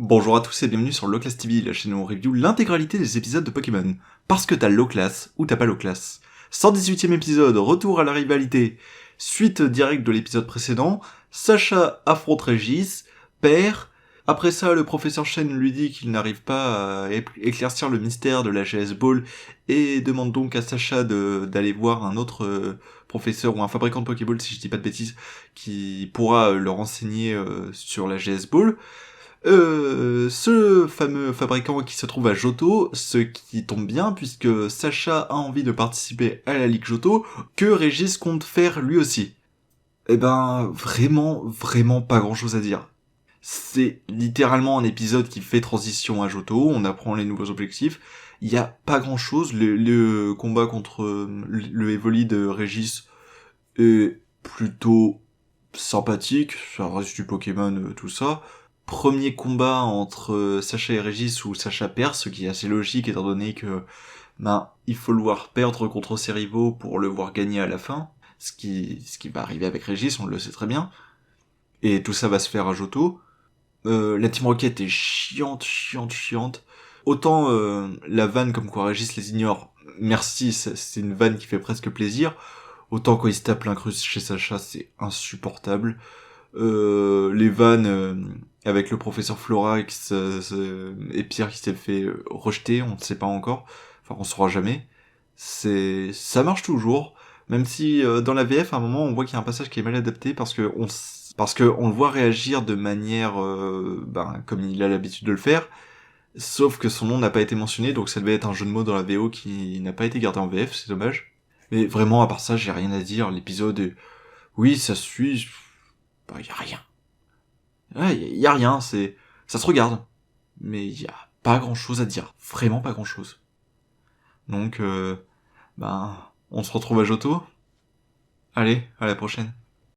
Bonjour à tous et bienvenue sur Low Class TV, la chaîne où on review l'intégralité des épisodes de Pokémon. Parce que t'as Low Class ou t'as pas Low Class. 118ème épisode, retour à la rivalité. Suite directe de l'épisode précédent, Sacha affronte Régis, perd. Après ça, le professeur Shen lui dit qu'il n'arrive pas à éclaircir le mystère de la GS Ball et demande donc à Sacha d'aller voir un autre professeur ou un fabricant de Pokéball, si je dis pas de bêtises, qui pourra le renseigner sur la GS Ball. Ce fameux fabricant qui se trouve à Johto, ce qui tombe bien puisque Sacha a envie de participer à la Ligue Johto, que Régis compte faire lui aussi. Eh ben, vraiment pas grand chose à dire. C'est littéralement un épisode qui fait transition à Johto, on apprend les nouveaux objectifs, il y a pas grand chose, le combat contre le Evoli de Régis est plutôt sympathique, ça reste du Pokémon, tout ça. Premier combat entre Sacha et Régis où Sacha perd, ce qui est assez logique étant donné que il faut le voir perdre contre ses rivaux pour le voir gagner à la fin, ce qui va arriver avec Régis, on le sait très bien. Et tout ça va se faire à Johto. La Team Rocket est chiante. Autant la vanne comme quoi Régis les ignore, merci, c'est une vanne qui fait presque plaisir. Autant quand il se tape l'incruste chez Sacha, c'est insupportable. Les vannes avec le professeur Florax et Pierre qui s'est fait rejeter, on ne sait pas encore, enfin on saura jamais. Ça marche toujours, même si dans la VF à un moment on voit qu'il y a un passage qui est mal adapté parce que on le voit réagir de manière comme il a l'habitude de le faire, sauf que son nom n'a pas été mentionné, donc ça devait être un jeu de mots dans la VO qui n'a pas été gardé en VF, c'est dommage. Mais vraiment à part ça j'ai rien à dire, l'épisode est... Oui, ça suit, y a rien. Ouais, y a rien, ça se regarde. Mais y a pas grand chose à dire. Vraiment pas grand chose. Donc, on se retrouve à Johto. Allez, à la prochaine.